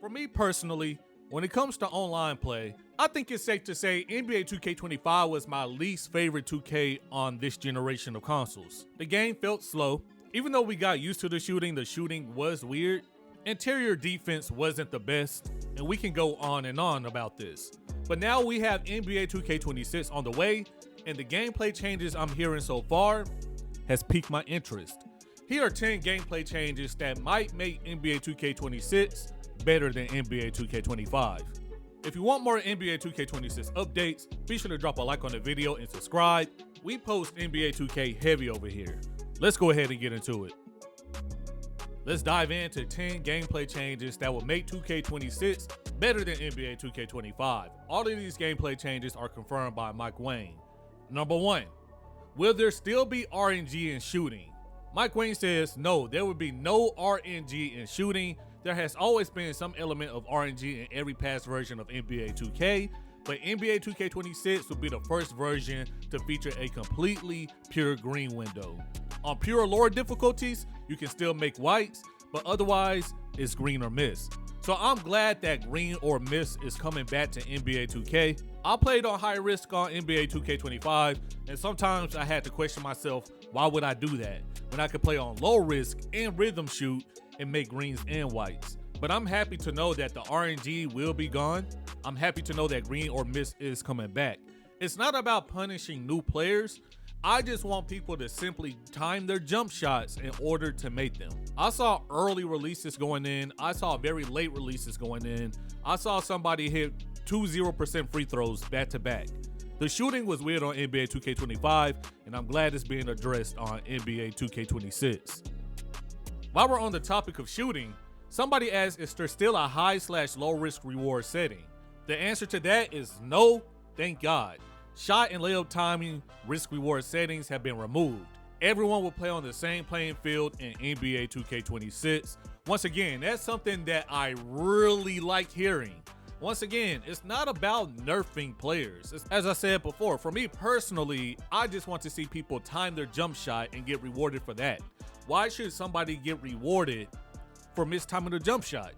For me personally, when it comes to online play, I think it's safe to say NBA 2K25 was my least favorite 2K on this generation of consoles. The game felt slow. Even though we got used to the shooting was weird. Interior defense wasn't the best, and we can go on and on about this. But now we have NBA 2K26 on the way, and the gameplay changes I'm hearing so far has piqued my interest. Here are 10 gameplay changes that might make NBA 2K26 better than NBA 2K25. If you want more NBA 2K26 updates, be sure to drop a like on the video and subscribe. We post NBA 2K heavy over here. Let's go ahead and get into it. Let's dive into 10 gameplay changes that will make 2K26 better than NBA 2K25. All of these gameplay changes are confirmed by Mike Wang. Number 1, will there still be RNG in shooting? Mike Wang says no, there will be no RNG in shooting. There has always been some element of RNG in every past version of NBA 2K, but NBA 2K26 will be the first version to feature a completely pure green window. On pure lore difficulties, you can still make whites, but otherwise, it's green or miss. So I'm glad that green or miss is coming back to NBA 2K. I played on high risk on NBA 2K25, and sometimes I had to question myself, why would I do that when I could play on low risk and rhythm shoot and make greens and whites? But I'm happy to know that the RNG will be gone. I'm happy to know that green or miss is coming back. It's not about punishing new players. I just want people to simply time their jump shots in order to make them. I saw early releases going in. I saw very late releases going in. I saw somebody hit 2 0% free throws back to back. The shooting was weird on NBA 2K25, and I'm glad it's being addressed on NBA 2K26. While we're on the topic of shooting, somebody asked, is there still a high/low risk reward setting? The answer to that is no, thank God. Shot and layup timing risk reward settings have been removed. Everyone will play on the same playing field in NBA 2K26. Once again, that's something that I really like hearing. Once again, it's not about nerfing players. As I said before, for me personally, I just want to see people time their jump shot and get rewarded for that. Why should somebody get rewarded for mistiming their jump shot?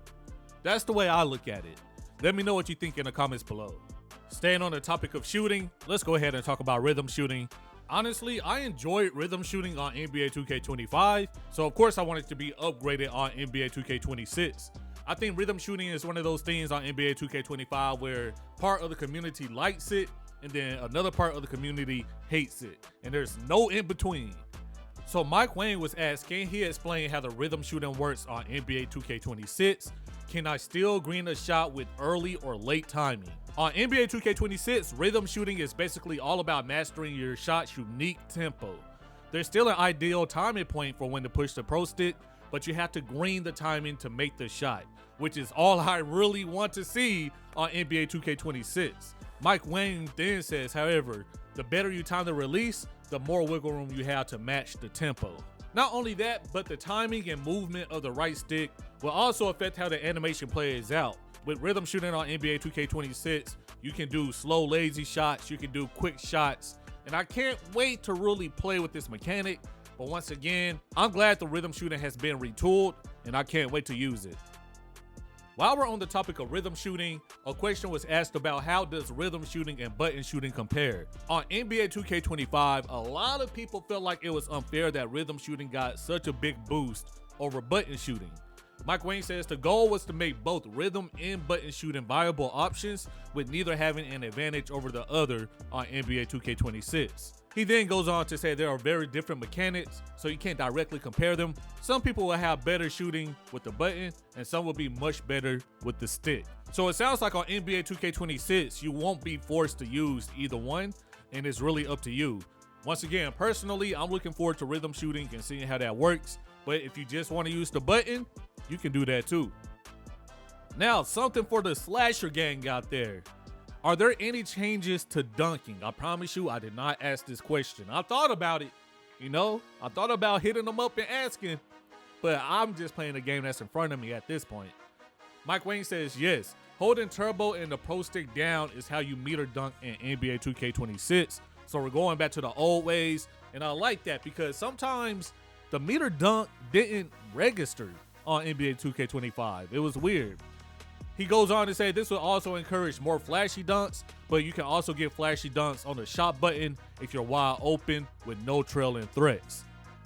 That's the way I look at it. Let me know what you think in the comments below. Staying on the topic of shooting, let's go ahead and talk about rhythm shooting. Honestly, I enjoyed rhythm shooting on NBA 2K25, so of course I want it to be upgraded on NBA 2K26. I think rhythm shooting is one of those things on NBA 2K25 where part of the community likes it and then another part of the community hates it, and there's no in between. So Mike Wang was asked, can he explain how the rhythm shooting works on NBA 2K26? Can I still green a shot with early or late timing? On NBA 2K26, rhythm shooting is basically all about mastering your shot's unique tempo. There's still an ideal timing point for when to push the pro stick, but you have to green the timing to make the shot, which is all I really want to see on NBA 2K26. Mike Wang then says, however, the better you time the release, the more wiggle room you have to match the tempo. Not only that, but the timing and movement of the right stick will also affect how the animation plays out. With rhythm shooting on NBA 2K26, you can do slow, lazy shots, you can do quick shots, and I can't wait to really play with this mechanic. But once again, I'm glad the rhythm shooting has been retooled, and I can't wait to use it. While we're on the topic of rhythm shooting, a question was asked about how does rhythm shooting and button shooting compare? On NBA 2K25, a lot of people felt like it was unfair that rhythm shooting got such a big boost over button shooting. Mike Wang says the goal was to make both rhythm and button shooting viable options, with neither having an advantage over the other on NBA 2K26. He then goes on to say there are very different mechanics, so you can't directly compare them. Some people will have better shooting with the button, and some will be much better with the stick. So it sounds like on NBA 2K26, you won't be forced to use either one, and it's really up to you. Once again, personally, I'm looking forward to rhythm shooting and seeing how that works, but if you just want to use the button, you can do that too. Now, something for the slasher gang out there. Are there any changes to dunking? I promise you, I did not ask this question. I thought about it, I thought about hitting them up and asking, but I'm just playing the game that's in front of me at this point. Mike Wang says, yes, holding turbo and the pro stick down is how you meter dunk in NBA 2K26. So we're going back to the old ways, and I like that because sometimes the meter dunk didn't register on NBA 2K25. It was weird. He goes on to say this will also encourage more flashy dunks, but you can also get flashy dunks on the shot button if you're wide open with no trailing threats.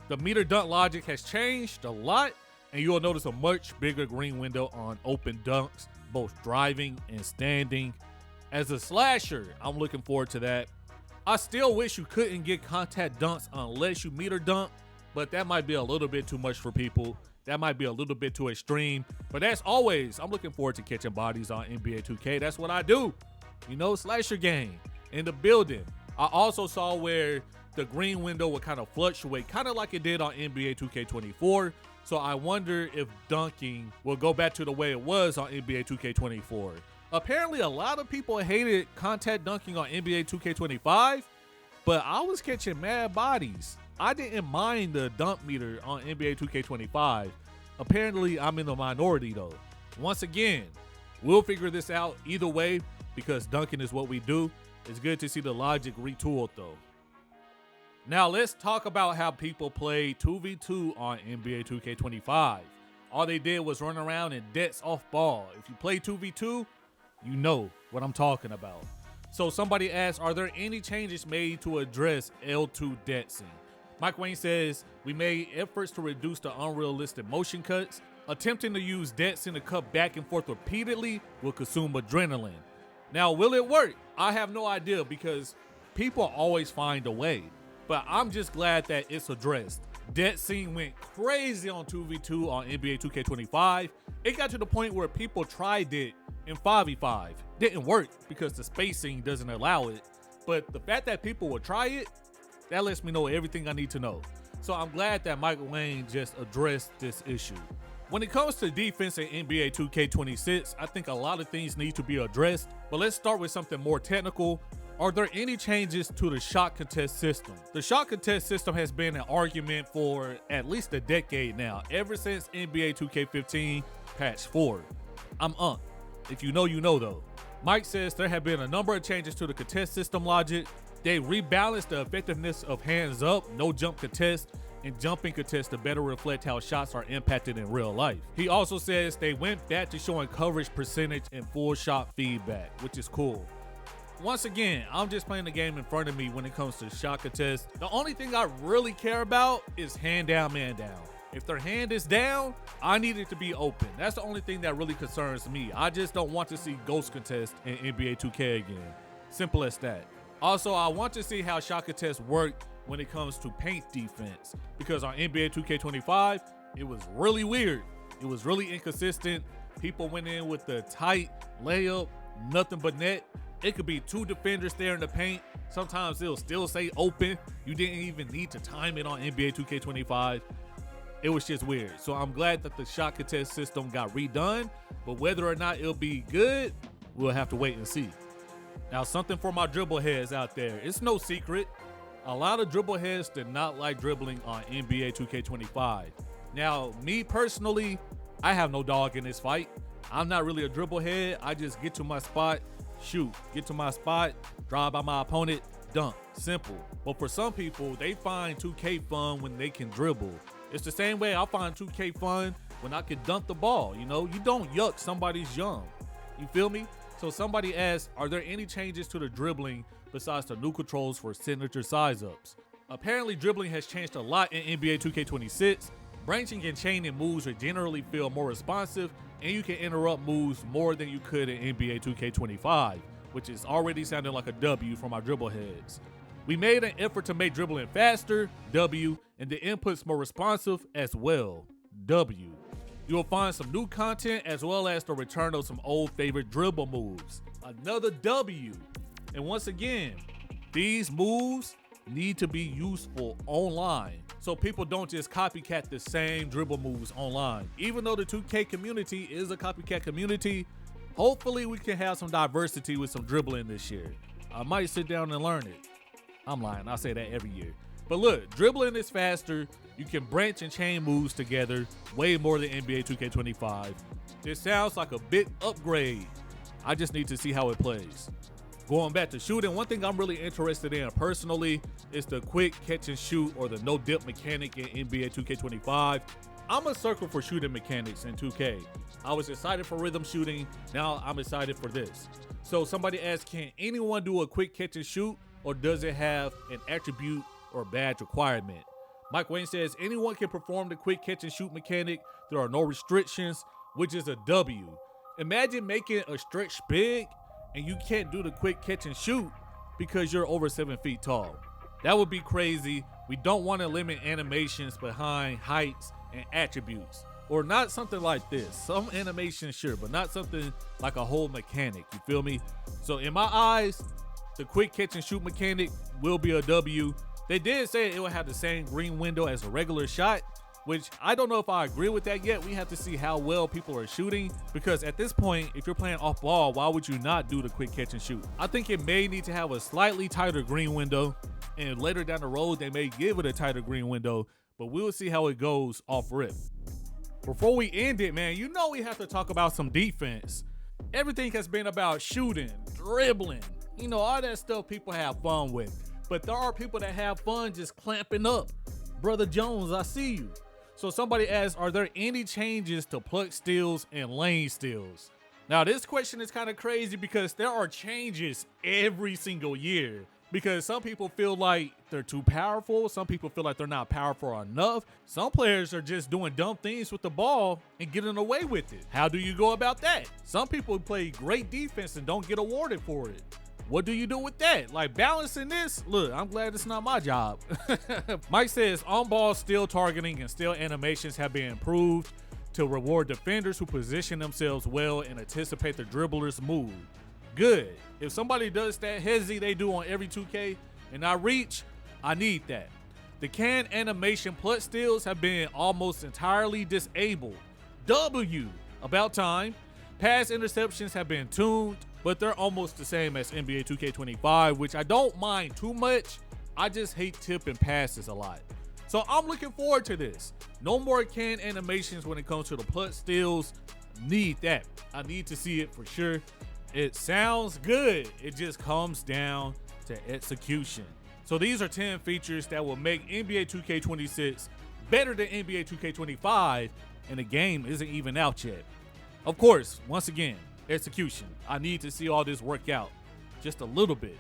The meter dunk logic has changed a lot, and you'll notice a much bigger green window on open dunks, both driving and standing. As a slasher, I'm looking forward to that. I still wish you couldn't get contact dunks unless you meter dunk, but that might be a little bit too much for people. That might be a little bit too extreme, but as always, I'm looking forward to catching bodies on NBA 2K. That's what I do. You know, slasher game in the building. I also saw where the green window would kind of fluctuate, kind of like it did on NBA 2K24. So I wonder if dunking will go back to the way it was on NBA 2K24. Apparently, a lot of people hated contact dunking on NBA 2K25, but I was catching mad bodies. I didn't mind the dunk meter on NBA 2K25. Apparently, I'm in the minority though. Once again, we'll figure this out either way because dunking is what we do. It's good to see the logic retooled though. Now let's talk about how people play 2v2 on NBA 2K25. All they did was run around and dets off ball. If you play 2v2, you know what I'm talking about. So somebody asked, are there any changes made to address L2 detsing? Mike Wayne says, we made efforts to reduce the unrealistic motion cuts. Attempting to use detsing to cut back and forth repeatedly will consume adrenaline. Now, will it work? I have no idea because people always find a way. But I'm just glad that it's addressed. Detsing went crazy on 2v2 on NBA 2K25. It got to the point where people tried it in 5v5. Didn't work because the spacing doesn't allow it. But the fact that people will try it, that lets me know everything I need to know. So I'm glad that Mike Wayne just addressed this issue. When it comes to defense in NBA 2K26, I think a lot of things need to be addressed. But let's start with something more technical. Are there any changes to the shot contest system? The shot contest system has been an argument for at least a decade now, ever since NBA 2K15 patch 4. I'm up. If you know, you know though. Mike says there have been a number of changes to the contest system logic. They rebalanced the effectiveness of hands up, no jump contest, and jumping contest to better reflect how shots are impacted in real life. He also says they went back to showing coverage percentage and full shot feedback, which is cool. Once again, I'm just playing the game in front of me when it comes to shot contest. The only thing I really care about is hand down, man down. If their hand is down, I need it to be open. That's the only thing that really concerns me. I just don't want to see ghost contest in NBA 2K again. Simple as that. Also, I want to see how shot contests work when it comes to paint defense, because on NBA 2K25, it was really weird. It was really inconsistent. People went in with the tight layup, nothing but net. It could be two defenders there in the paint. Sometimes it'll still say open. You didn't even need to time it on NBA 2K25. It was just weird. So I'm glad that the shot contest system got redone, but whether or not it'll be good, we'll have to wait and see. Now, something for my dribble heads out there. It's no secret. A lot of dribble heads did not like dribbling on NBA 2K25. Now, me personally, I have no dog in this fight. I'm not really a dribble head. I just get to my spot, shoot, get to my spot, drive by my opponent, dunk. Simple. But for some people, they find 2K fun when they can dribble. It's the same way I find 2K fun when I can dunk the ball. You know, you don't yuck somebody's yum. You feel me? So somebody asked, are there any changes to the dribbling besides the new controls for signature size ups? Apparently dribbling has changed a lot in NBA 2K26. Branching and chaining moves are generally feel more responsive, and you can interrupt moves more than you could in NBA 2K25, which is already sounding like a W for my dribble heads. We made an effort to make dribbling faster, W, and the inputs more responsive as well, W. You will find some new content as well as the return of some old favorite dribble moves, another W. And once again, these moves need to be useful online, so people don't just copycat the same dribble moves online. Even though the 2K community is a copycat community, hopefully we can have some diversity with some dribbling this year. I might sit down and learn it. I'm lying, I say that every year. But look, dribbling is faster. You can branch and chain moves together way more than NBA 2K25. This sounds like a big upgrade. I just need to see how it plays. Going back to shooting, one thing I'm really interested in personally is the quick catch and shoot or the no dip mechanic in NBA 2K25. I'm a sucker for shooting mechanics in 2K. I was excited for rhythm shooting, now I'm excited for this. So somebody asked, can anyone do a quick catch and shoot, or does it have an attribute or badge requirement? Mike Wayne says, anyone can perform the quick catch and shoot mechanic. There are no restrictions, which is a W. Imagine making a stretch big and you can't do the quick catch and shoot because you're over 7 feet tall. That would be crazy. We don't want to limit animations behind heights and attributes. Or not something like this. Some animations, sure, but not something like a whole mechanic, you feel me? So in my eyes, the quick catch and shoot mechanic will be a W. They did say it will have the same green window as a regular shot, which I don't know if I agree with that yet. We have to see how well people are shooting, because at this point, if you're playing off ball, why would you not do the quick catch and shoot? I think it may need to have a slightly tighter green window, and later down the road, they may give it a tighter green window, but we'll see how it goes off rip. Before we end it, man, you know we have to talk about some defense. Everything has been about shooting, dribbling, all that stuff people have fun with. But there are people that have fun just clamping up. Brother Jones, I see you. So somebody asked, are there any changes to pluck steals and lane steals? Now this question is kind of crazy because there are changes every single year. Because some people feel like they're too powerful. Some people feel like they're not powerful enough. Some players are just doing dumb things with the ball and getting away with it. How do you go about that? Some people play great defense and don't get awarded for it. What do you do with that? Like balancing this? Look, I'm glad it's not my job. Mike says on-ball steal targeting and steal animations have been improved to reward defenders who position themselves well and anticipate the dribbler's move. Good. If somebody does that hezzy they do on every 2K and I reach, I need that. The can animation plus steals have been almost entirely disabled. W. About time. Pass interceptions have been tuned, but they're almost the same as NBA 2K25, which I don't mind too much. I just hate tipping passes a lot. So I'm looking forward to this. No more can animations when it comes to the plus steals. Need that. I need to see it for sure. It sounds good. It just comes down to execution. So these are 10 features that will make NBA 2K26 better than NBA 2K25, and the game isn't even out yet. Of course, once again, execution. I need to see all this work out just a little bit.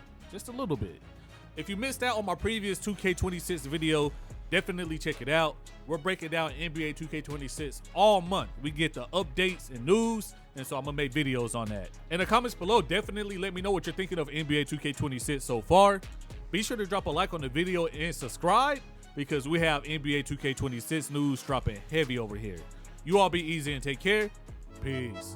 If you missed out on my previous 2K26 video, definitely check it out. We're breaking down NBA 2K26 all month. We get the updates and news, and so I'm gonna make videos on that. In the comments below, definitely let me know what you're thinking of NBA 2K26 so far. Be sure to drop a like on the video and subscribe, because we have NBA 2K26 news dropping heavy over here. You all be easy and take care. Peace.